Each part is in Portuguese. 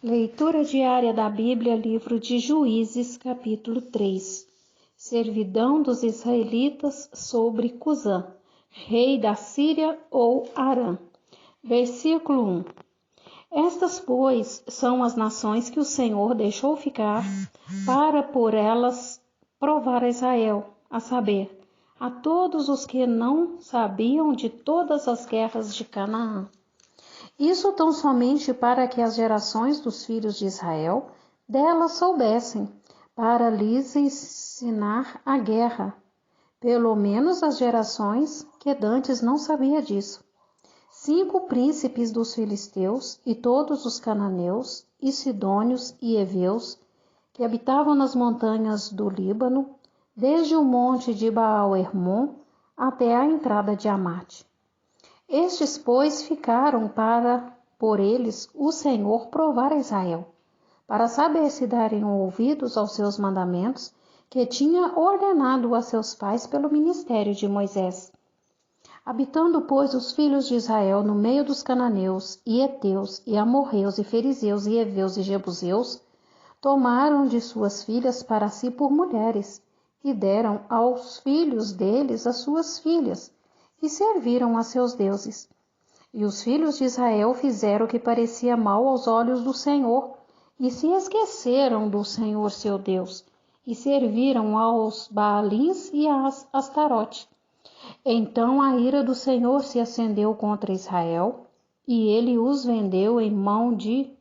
Leitura diária da Bíblia, livro de Juízes, capítulo 3. Servidão dos israelitas sobre Cusã, rei da Síria ou Arã. Versículo 1. Estas, pois, são as nações que o Senhor deixou ficar para por elas provar a Israel, a saber, a todos os que não sabiam de todas as guerras de Canaã. Isso tão somente para que as gerações dos filhos de Israel delas soubessem, para lhes ensinar a guerra, pelo menos as gerações que dantes não sabia disso. 5 príncipes dos filisteus e todos os cananeus, e sidônios e heveus, que habitavam nas montanhas do Líbano, desde o monte de Baal-Hermon até a entrada de Amate. Estes, pois, ficaram para, por eles, o Senhor provar a Israel, para saber se dariam ouvidos aos seus mandamentos, que tinha ordenado a seus pais pelo ministério de Moisés. Habitando, pois, os filhos de Israel no meio dos cananeus, e heteus, e amorreus, e fariseus, e heveus, e jebuseus, tomaram de suas filhas para si por mulheres, e deram aos filhos deles as suas filhas, e serviram a seus deuses. E os filhos de Israel fizeram o que parecia mal aos olhos do Senhor, e se esqueceram do Senhor seu Deus, e serviram aos Baalins e às Astarote. Então a ira do Senhor se acendeu contra Israel, e ele os vendeu em mão de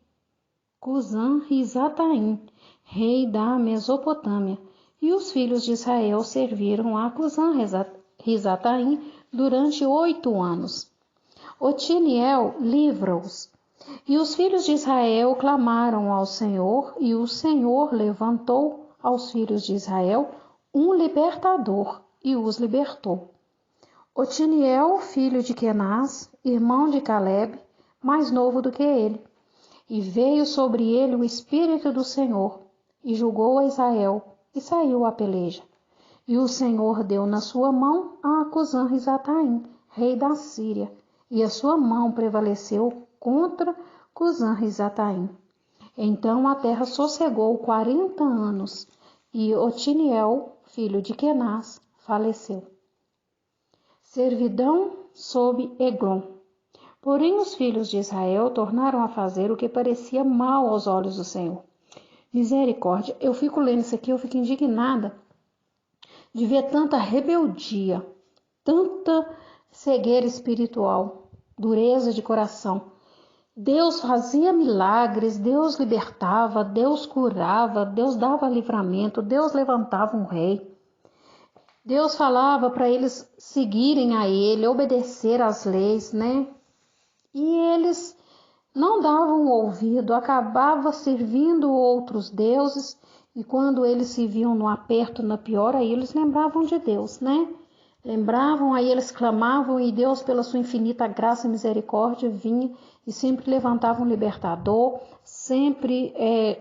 Cusã-Risataim, rei da Mesopotâmia, e os filhos de Israel serviram a Cusã-Risataim durante 8 anos. Otiniel livra-os. E os filhos de Israel clamaram ao Senhor, e o Senhor levantou aos filhos de Israel um libertador, e os libertou. Otiniel, filho de Quenaz, irmão de Caleb, mais novo do que ele. E veio sobre ele o Espírito do Senhor, e julgou a Israel, e saiu à peleja. E o Senhor deu na sua mão a Cusã-Risataim, rei da Síria, e a sua mão prevaleceu contra Cusã-Risataim. Então a terra sossegou 40 anos, e Otiniel, filho de Quenaz, faleceu. Servidão sob Eglon. Porém os filhos de Israel tornaram a fazer o que parecia mal aos olhos do Senhor. Misericórdia, eu fico lendo isso aqui, eu fico indignada de ver tanta rebeldia, tanta cegueira espiritual, dureza de coração. Deus fazia milagres, Deus libertava, Deus curava, Deus dava livramento, Deus levantava um rei. Deus falava para eles seguirem a ele, obedecer às leis, né? E eles não davam ouvido, acabavam servindo outros deuses, e quando eles se viam no aperto, na pior, aí eles lembravam de Deus, né? Lembravam, aí eles clamavam, e Deus, pela sua infinita graça e misericórdia, vinha e sempre levantava um libertador, sempre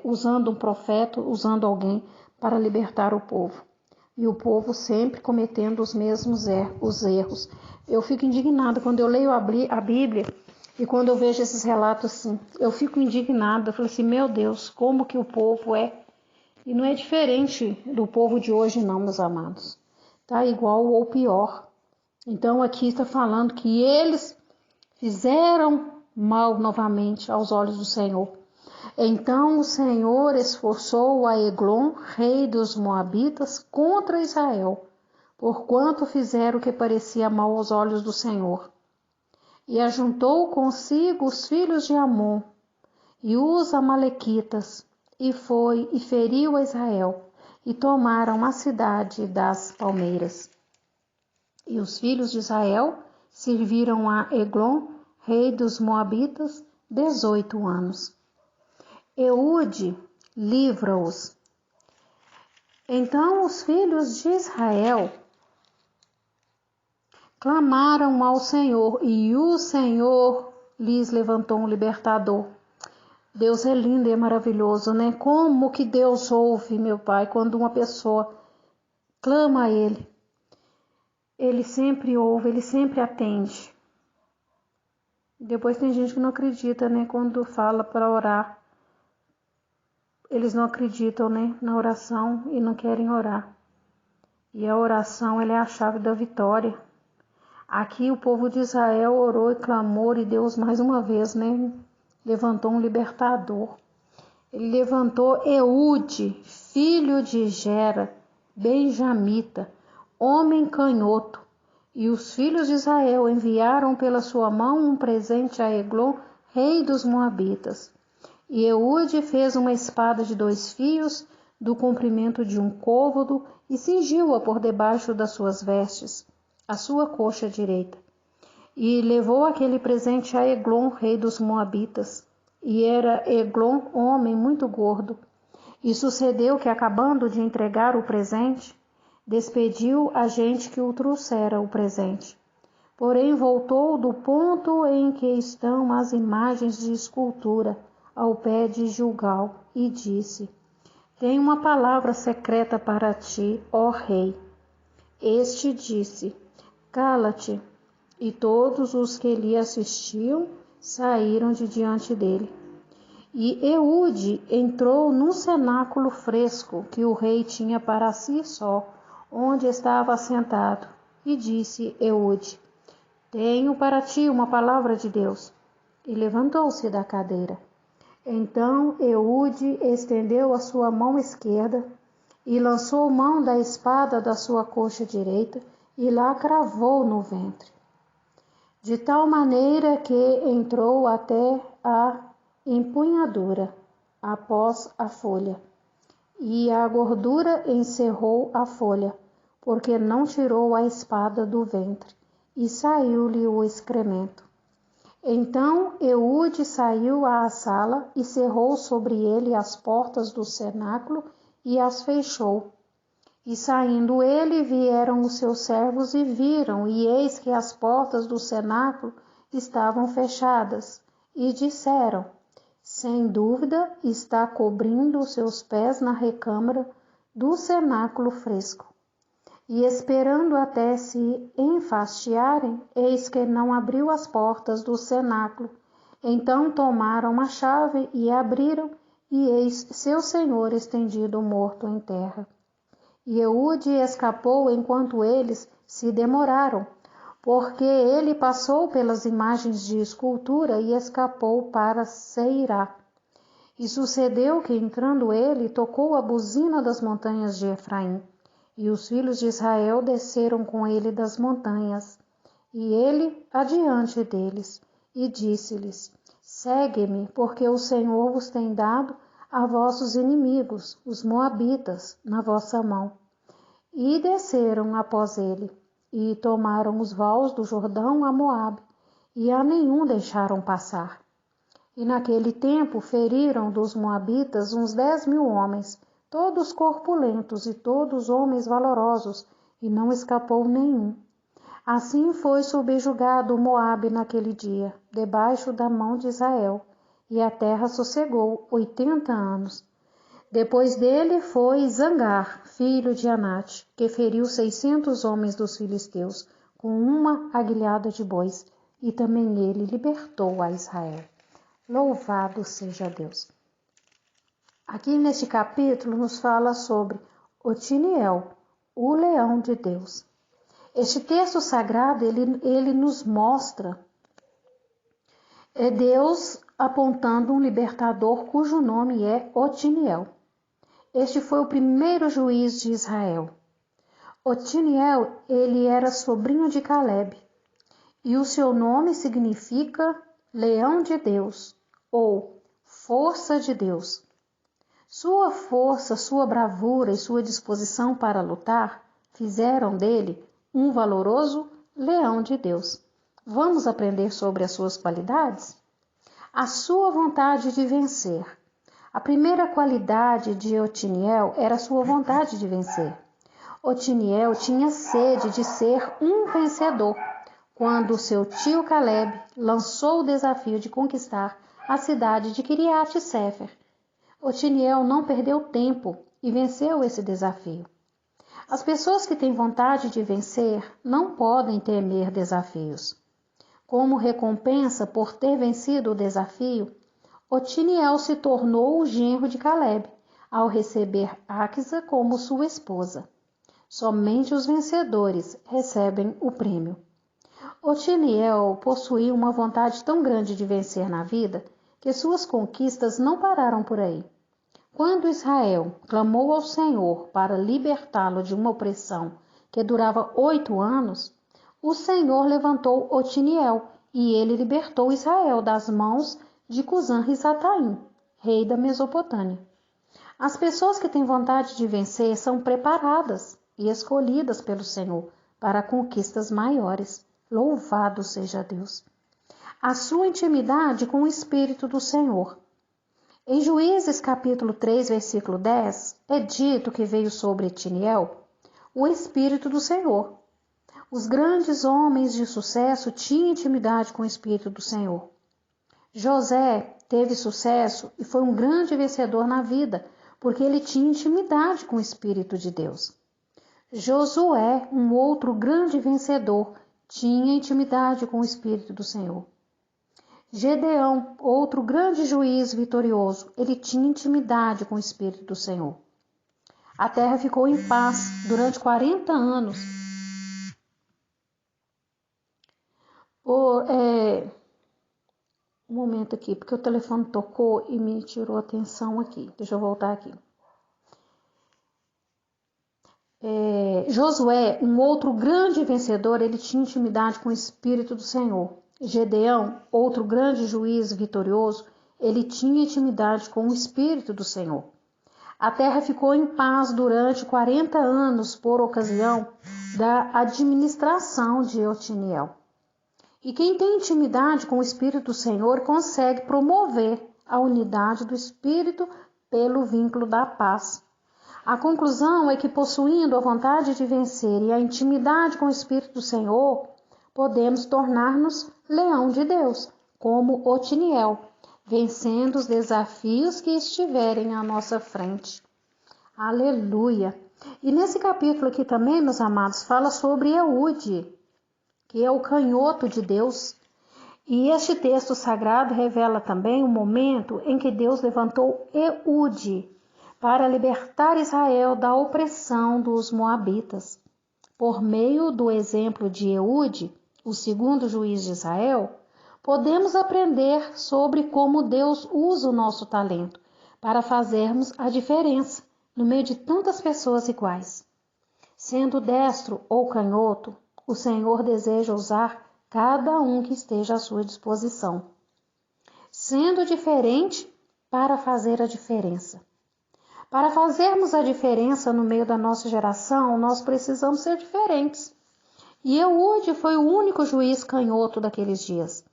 usando um profeta, usando alguém para libertar o povo. E o povo sempre cometendo os mesmos erros. Eu fico indignada quando eu leio a Bíblia, e quando eu vejo esses relatos assim, eu fico indignada. Eu falo assim, meu Deus, como que o povo é? E não é diferente do povo de hoje não, meus amados. Tá igual ou pior. Então aqui está falando que eles fizeram mal novamente aos olhos do Senhor. Então o Senhor esforçou a Eglon, rei dos Moabitas, contra Israel, porquanto fizeram o que parecia mal aos olhos do Senhor. E ajuntou consigo os filhos de Amon e os amalequitas, e foi e feriu a Israel, e tomaram a cidade das palmeiras. E os filhos de Israel serviram a Eglon, rei dos Moabitas, 18 anos. Eude livra-os. Então os filhos de Israel clamaram ao Senhor, e o Senhor lhes levantou um libertador. Deus é lindo e é maravilhoso, né? Como que Deus ouve, meu Pai, quando uma pessoa clama a Ele. Ele sempre ouve, Ele sempre atende. Depois tem gente que não acredita, né? Quando fala para orar eles não acreditam, né, na oração e não querem orar. E a oração, ela é a chave da vitória. Aqui o povo de Israel orou e clamou, e Deus mais uma vez, né, levantou um libertador. Ele levantou Eude, filho de Gera, benjamita, homem canhoto. E os filhos de Israel enviaram pela sua mão um presente a Eglon, rei dos Moabitas. E Eude fez uma espada de 2 fios, do comprimento de um côvado, e cingiu-a por debaixo das suas vestes, a sua coxa direita. E levou aquele presente a Eglon, rei dos Moabitas. E era Eglon homem muito gordo. E sucedeu que, acabando de entregar o presente, despediu a gente que o trouxera o presente. Porém voltou do ponto em que estão as imagens de escultura, ao pé de Gilgal, e disse: Tenho uma palavra secreta para ti, ó rei. Este disse: Cala-te. E todos os que lhe assistiam saíram de diante dele. E Eude entrou num cenáculo fresco que o rei tinha para si só, onde estava assentado, e disse Eude: Tenho para ti uma palavra de Deus. E levantou-se da cadeira. Então Eude estendeu a sua mão esquerda e lançou mão da espada da sua coxa direita e lá cravou no ventre, de tal maneira que entrou até a empunhadura, após a folha, e a gordura encerrou a folha, porque não tirou a espada do ventre, e saiu-lhe o excremento. Então Eude saiu à sala e cerrou sobre ele as portas do cenáculo e as fechou. E saindo ele, vieram os seus servos e viram, e eis que as portas do cenáculo estavam fechadas, e disseram: Sem dúvida está cobrindo os seus pés na recâmara do cenáculo fresco. E esperando até se enfastiarem, eis que não abriu as portas do cenáculo. Então tomaram a chave e abriram, e eis seu senhor estendido morto em terra. E Eude escapou enquanto eles se demoraram, porque ele passou pelas imagens de escultura e escapou para Seirá. E sucedeu que, entrando ele, tocou a buzina das montanhas de Efraim. E os filhos de Israel desceram com ele das montanhas, e ele adiante deles, e disse-lhes: Segue-me, porque o Senhor vos tem dado a vossos inimigos, os moabitas, na vossa mão. E desceram após ele, e tomaram os vales do Jordão a Moabe, e a nenhum deixaram passar. E naquele tempo feriram dos moabitas uns 10.000 homens, todos corpulentos e todos homens valorosos, e não escapou nenhum. Assim foi subjugado Moabe naquele dia, debaixo da mão de Israel, e a terra sossegou 80 anos. Depois dele foi Zangar, filho de Anate, que feriu 600 homens dos filisteus, com uma aguilhada de bois, e também ele libertou a Israel. Louvado seja Deus! Aqui neste capítulo nos fala sobre Otiniel, o leão de Deus. Este texto sagrado, ele nos mostra Deus apontando um libertador cujo nome é Otiniel. Este foi o primeiro juiz de Israel. Otiniel, ele era sobrinho de Caleb, e o seu nome significa leão de Deus, ou força de Deus. Sua força, sua bravura e sua disposição para lutar fizeram dele um valoroso leão de Deus. Vamos aprender sobre as suas qualidades? A sua vontade de vencer. A primeira qualidade de Otiniel era a sua vontade de vencer. Otiniel tinha sede de ser um vencedor, quando seu tio Caleb lançou o desafio de conquistar a cidade de Quiriate-Séfer. Otiniel não perdeu tempo e venceu esse desafio. As pessoas que têm vontade de vencer não podem temer desafios. Como recompensa por ter vencido o desafio, Otiniel se tornou o genro de Caleb ao receber Áquisa como sua esposa. Somente os vencedores recebem o prêmio. Otiniel possuía uma vontade tão grande de vencer na vida que suas conquistas não pararam por aí. Quando Israel clamou ao Senhor para libertá-lo de uma opressão que durava 8 anos, o Senhor levantou Otiniel e ele libertou Israel das mãos de Cusã-Risataim, rei da Mesopotâmia. As pessoas que têm vontade de vencer são preparadas e escolhidas pelo Senhor para conquistas maiores. Louvado seja Deus! A sua intimidade com o Espírito do Senhor. Em Juízes capítulo 3, versículo 10, é dito que veio sobre Otiniel o Espírito do Senhor. Os grandes homens de sucesso tinham intimidade com o Espírito do Senhor. José teve sucesso e foi um grande vencedor na vida, porque ele tinha intimidade com o Espírito de Deus. Josué, um outro grande vencedor, tinha intimidade com o Espírito do Senhor. Gedeão, outro grande juiz vitorioso, ele tinha intimidade com o Espírito do Senhor. A terra ficou em paz durante 40 anos. Um momento aqui, porque o telefone tocou e me tirou a atenção aqui. Deixa eu voltar aqui. Josué, um outro grande vencedor, ele tinha intimidade com o Espírito do Senhor. Gedeão, outro grande juiz vitorioso, ele tinha intimidade com o Espírito do Senhor. A terra ficou em paz durante 40 anos por ocasião da administração de Otiniel. E quem tem intimidade com o Espírito do Senhor consegue promover a unidade do Espírito pelo vínculo da paz. A conclusão é que, possuindo a vontade de vencer e a intimidade com o Espírito do Senhor, podemos tornar-nos leão de Deus, como Otiniel, vencendo os desafios que estiverem à nossa frente. Aleluia! E nesse capítulo aqui também, meus amados, fala sobre Eude, que é o canhoto de Deus. E este texto sagrado revela também o momento em que Deus levantou Eude para libertar Israel da opressão dos moabitas. Por meio do exemplo de Eude, o segundo juiz de Israel, podemos aprender sobre como Deus usa o nosso talento para fazermos a diferença no meio de tantas pessoas iguais. Sendo destro ou canhoto, o Senhor deseja usar cada um que esteja à sua disposição, sendo diferente para fazer a diferença. Para fazermos a diferença no meio da nossa geração, nós precisamos ser diferentes. E Eude foi o único juiz canhoto daqueles dias,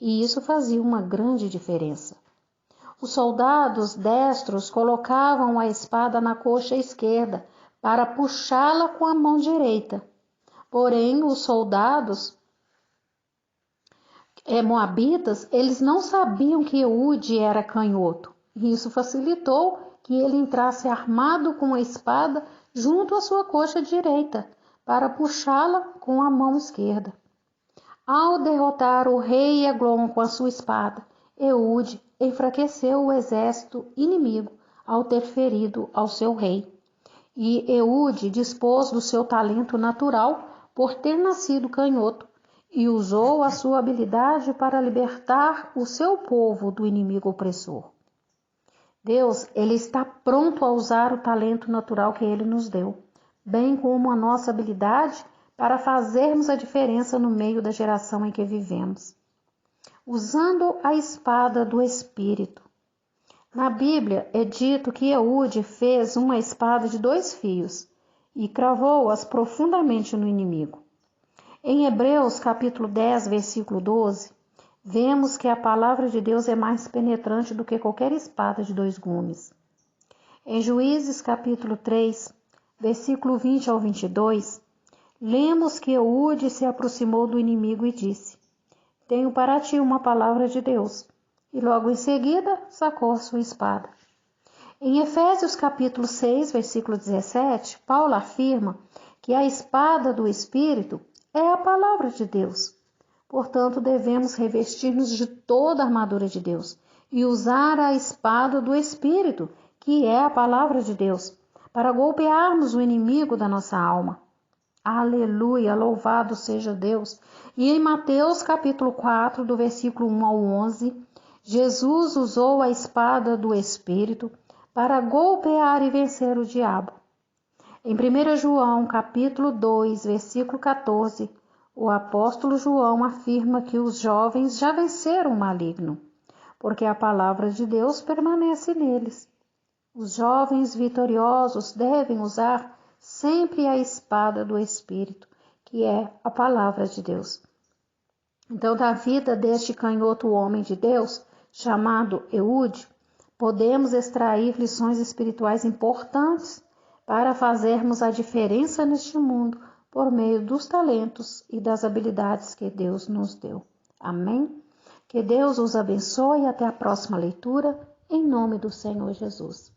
e isso fazia uma grande diferença. Os soldados destros colocavam a espada na coxa esquerda para puxá-la com a mão direita. Porém, os soldados moabitas, eles não sabiam que Eude era canhoto. E isso facilitou que ele entrasse armado com a espada junto à sua coxa direita, para puxá-la com a mão esquerda. Ao derrotar o rei Eglon com a sua espada, Eude enfraqueceu o exército inimigo ao ter ferido ao seu rei. E Eude dispôs do seu talento natural por ter nascido canhoto e usou a sua habilidade para libertar o seu povo do inimigo opressor. Deus, ele está pronto a usar o talento natural que ele nos deu, bem como a nossa habilidade para fazermos a diferença no meio da geração em que vivemos. Usando a espada do Espírito. Na Bíblia é dito que Eude fez uma espada de 2 fios e cravou-as profundamente no inimigo. Em Hebreus capítulo 10, versículo 12, vemos que a palavra de Deus é mais penetrante do que qualquer espada de 2 gumes. Em Juízes capítulo 3, versículo 20 ao 22, lemos que Eude se aproximou do inimigo e disse: "Tenho para ti uma palavra de Deus." E logo em seguida sacou a sua espada. Em Efésios capítulo 6, versículo 17, Paulo afirma que a espada do Espírito é a palavra de Deus. Portanto, devemos revestir-nos de toda a armadura de Deus e usar a espada do Espírito, que é a palavra de Deus, para golpearmos o inimigo da nossa alma. Aleluia, louvado seja Deus. E em Mateus capítulo 4, do versículo 1 ao 11, Jesus usou a espada do Espírito para golpear e vencer o diabo. Em 1 João capítulo 2, versículo 14, o apóstolo João afirma que os jovens já venceram o maligno, porque a palavra de Deus permanece neles. Os jovens vitoriosos devem usar sempre a espada do Espírito, que é a palavra de Deus. Então, da vida deste canhoto homem de Deus, chamado Eude, podemos extrair lições espirituais importantes para fazermos a diferença neste mundo por meio dos talentos e das habilidades que Deus nos deu. Amém? Que Deus os abençoe e até a próxima leitura, em nome do Senhor Jesus.